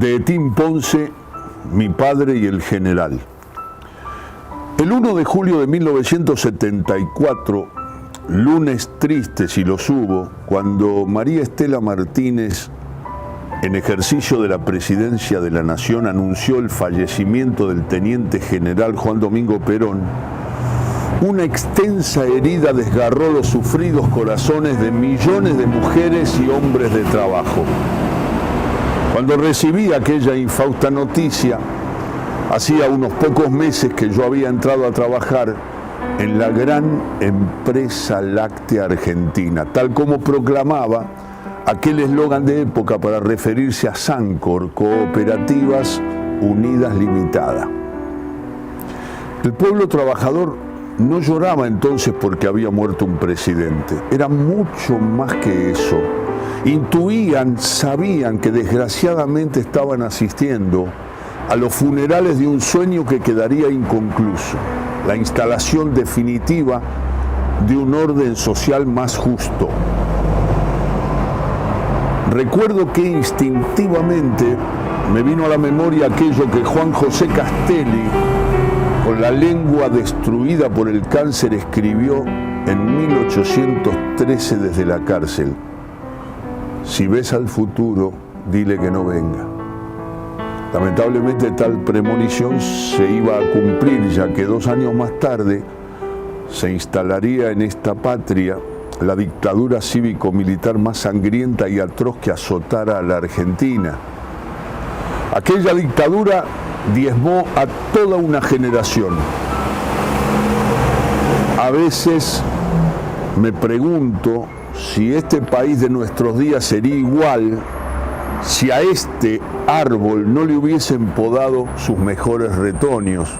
de Etín Ponce, mi padre y el general. El 1 de julio de 1974, lunes triste si los hubo, cuando María Estela Martínez, en ejercicio de la presidencia de la Nación, anunció el fallecimiento del teniente general Juan Domingo Perón, una extensa herida desgarró los sufridos corazones de millones de mujeres y hombres de trabajo. Cuando recibí aquella infausta noticia, hacía unos pocos meses que yo había entrado a trabajar en la gran empresa láctea argentina, tal como proclamaba aquel eslogan de época para referirse a Sancor, Cooperativas Unidas Limitada. El pueblo trabajador no lloraba entonces porque había muerto un presidente, era mucho más que eso. Intuían, sabían que desgraciadamente estaban asistiendo a los funerales de un sueño que quedaría inconcluso, la instalación definitiva de un orden social más justo. Recuerdo que instintivamente me vino a la memoria aquello que Juan José Castelli, con la lengua destruida por el cáncer, escribió en 1813 desde la cárcel: si ves al futuro, dile que no venga. Lamentablemente tal premonición se iba a cumplir, ya que 2 años más tarde se instalaría en esta patria la dictadura cívico-militar más sangrienta y atroz que azotara a la Argentina. Aquella dictadura diezmó a toda una generación. A veces me pregunto si este país de nuestros días sería igual si a este árbol no le hubiesen podado sus mejores retoños.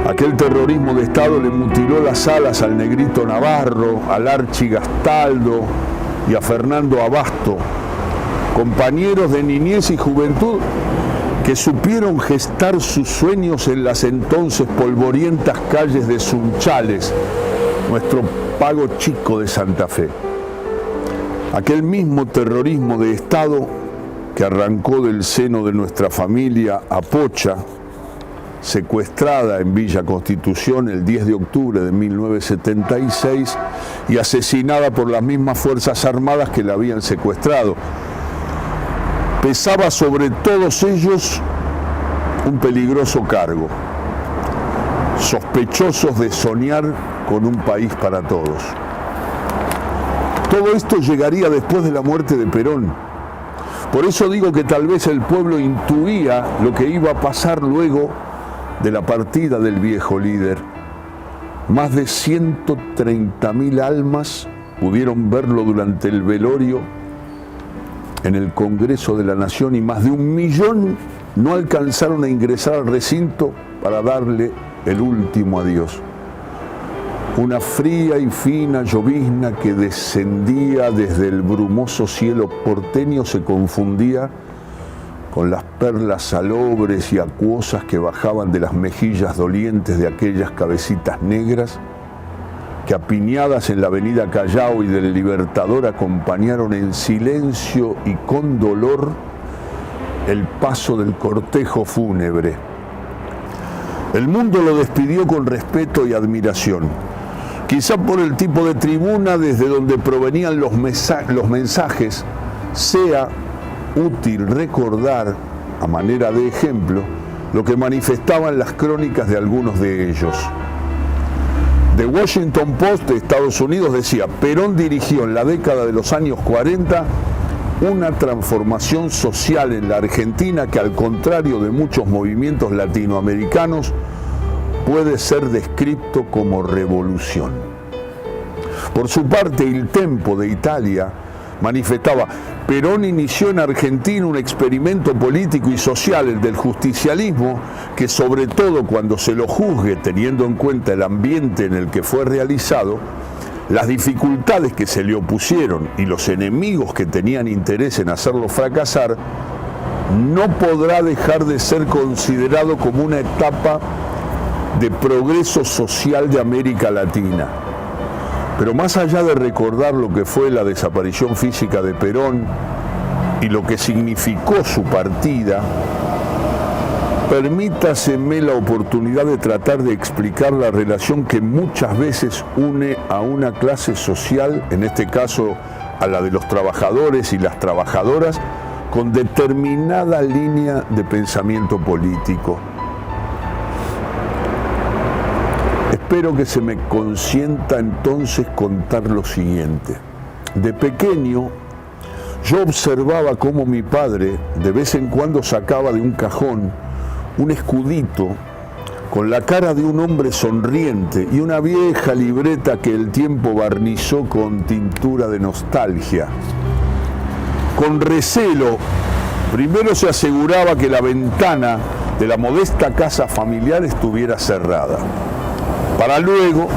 Aquel terrorismo de Estado le mutiló las alas al Negrito Navarro, al Archi Gastaldo y a Fernando Abasto, compañeros de niñez y juventud que supieron gestar sus sueños en las entonces polvorientas calles de Sunchales, nuestro Pago Chico de Santa Fe. Aquel mismo terrorismo de Estado que arrancó del seno de nuestra familia a Pocha, secuestrada en Villa Constitución el 10 de octubre de 1976 y asesinada por las mismas Fuerzas Armadas que la habían secuestrado. Pesaba sobre todos ellos un peligroso cargo, sospechosos de soñar con un país para todos. Todo esto llegaría después de la muerte de Perón. Por eso digo que tal vez el pueblo intuía lo que iba a pasar luego de la partida del viejo líder. Más de 130.000 almas pudieron verlo durante el velorio en el Congreso de la Nación y más de 1 millón no alcanzaron a ingresar al recinto para darle el último adiós. Una fría y fina llovizna que descendía desde el brumoso cielo porteño se confundía con las perlas salobres y acuosas que bajaban de las mejillas dolientes de aquellas cabecitas negras que, apiñadas en la avenida Callao y del Libertador, acompañaron en silencio y con dolor el paso del cortejo fúnebre. El mundo lo despidió con respeto y admiración, quizá por el tipo de tribuna desde donde provenían los mensajes. Sea útil recordar, a manera de ejemplo, lo que manifestaban las crónicas de algunos de ellos. The Washington Post de Estados Unidos decía: Perón dirigió en la década de los años 40 una transformación social en la Argentina que, al contrario de muchos movimientos latinoamericanos, puede ser descrito como revolución. Por su parte, Il Tempo de Italia manifestaba: Perón inició en Argentina un experimento político y social, el del justicialismo, que, sobre todo cuando se lo juzgue teniendo en cuenta el ambiente en el que fue realizado, las dificultades que se le opusieron y los enemigos que tenían interés en hacerlo fracasar, no podrá dejar de ser considerado como una etapa de progreso social de América Latina. Pero más allá de recordar lo que fue la desaparición física de Perón y lo que significó su partida, permítaseme la oportunidad de tratar de explicar la relación que muchas veces une a una clase social, en este caso a la de los trabajadores y las trabajadoras, con determinada línea de pensamiento político. Espero que se me consienta entonces contar lo siguiente. De pequeño, yo observaba cómo mi padre de vez en cuando sacaba de un cajón un escudito con la cara de un hombre sonriente y una vieja libreta que el tiempo barnizó con tintura de nostalgia. Con recelo, primero se aseguraba que la ventana de la modesta casa familiar estuviera cerrada, para luego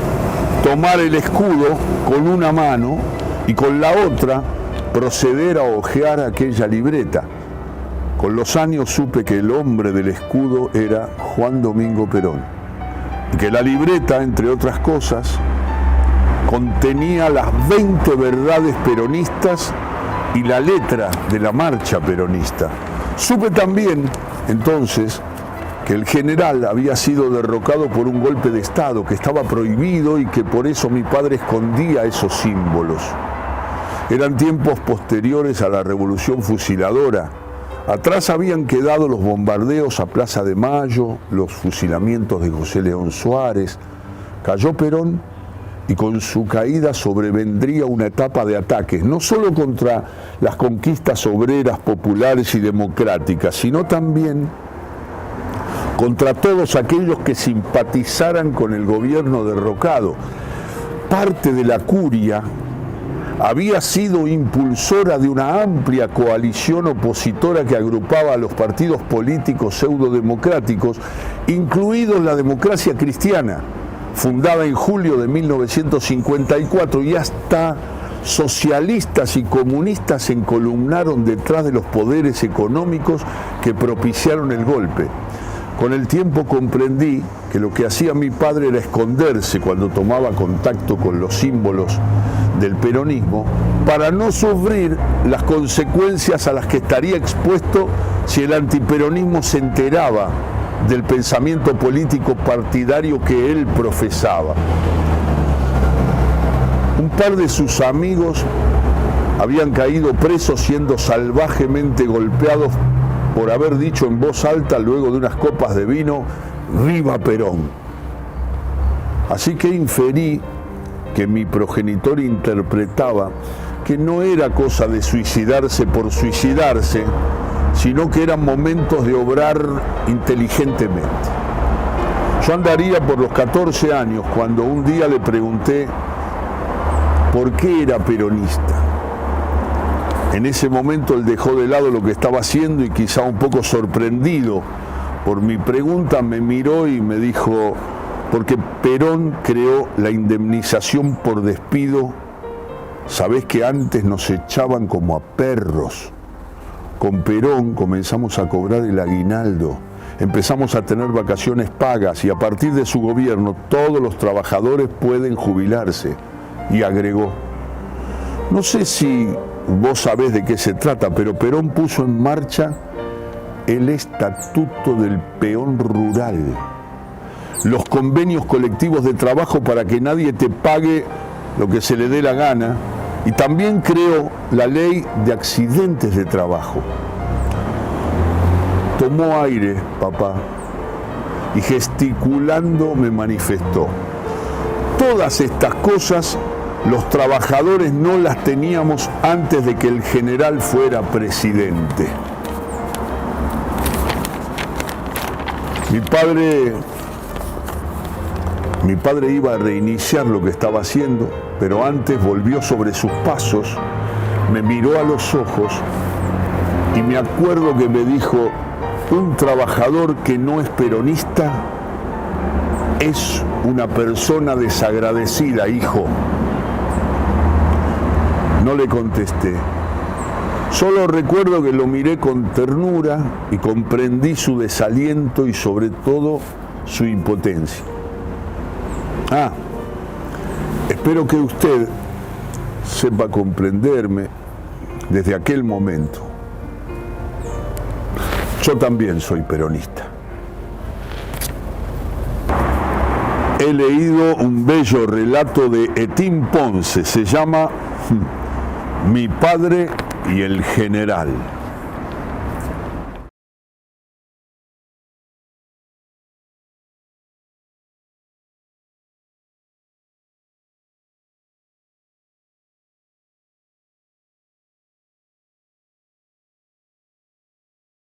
tomar el escudo con una mano y con la otra proceder a hojear aquella libreta. Con los años supe que el hombre del escudo era Juan Domingo Perón y que la libreta, entre otras cosas, contenía las 20 verdades peronistas y la letra de la marcha peronista. Supe también, entonces, que el general había sido derrocado por un golpe de Estado, que estaba prohibido y que por eso mi padre escondía esos símbolos. Eran tiempos posteriores a la Revolución Fusiladora. Atrás habían quedado los bombardeos a Plaza de Mayo, los fusilamientos de José León Suárez. Cayó Perón y con su caída sobrevendría una etapa de ataques, no solo contra las conquistas obreras, populares y democráticas, sino también contra todos aquellos que simpatizaran con el gobierno derrocado. Parte de la curia había sido impulsora de una amplia coalición opositora que agrupaba a los partidos políticos pseudodemocráticos, incluidos la Democracia Cristiana, fundada en julio de 1954, y hasta socialistas y comunistas se encolumnaron detrás de los poderes económicos que propiciaron el golpe. Con el tiempo comprendí que lo que hacía mi padre era esconderse cuando tomaba contacto con los símbolos del peronismo para no sufrir las consecuencias a las que estaría expuesto si el antiperonismo se enteraba del pensamiento político partidario que él profesaba. Un par de sus amigos habían caído presos siendo salvajemente golpeados por haber dicho en voz alta, luego de unas copas de vino, ¡Viva Perón! Así que inferí que mi progenitor interpretaba que no era cosa de suicidarse por suicidarse, sino que eran momentos de obrar inteligentemente. Yo andaría por los 14 años cuando un día le pregunté por qué era peronista. En ese momento él dejó de lado lo que estaba haciendo y, quizá un poco sorprendido por mi pregunta, me miró y me dijo: porque Perón creó la indemnización por despido. Sabés que antes nos echaban como a perros. Con Perón comenzamos a cobrar el aguinaldo, empezamos a tener vacaciones pagas y a partir de su gobierno todos los trabajadores pueden jubilarse. Y agregó: no sé si vos sabés de qué se trata, pero Perón puso en marcha el Estatuto del Peón Rural, los convenios colectivos de trabajo para que nadie te pague lo que se le dé la gana, y también creó la ley de accidentes de trabajo. Tomó aire, papá, y gesticulando me manifestó: todas estas cosas los trabajadores no las teníamos antes de que el general fuera presidente. Mi padre iba a reiniciar lo que estaba haciendo, pero antes volvió sobre sus pasos, me miró a los ojos y me acuerdo que me dijo: un trabajador que no es peronista es una persona desagradecida, hijo. No le contesté. Solo recuerdo que lo miré con ternura y comprendí su desaliento y sobre todo su impotencia. Espero que usted sepa comprenderme desde aquel momento. Yo también soy peronista. He leído un bello relato de Etín Ponce, se llama Mi padre y el general.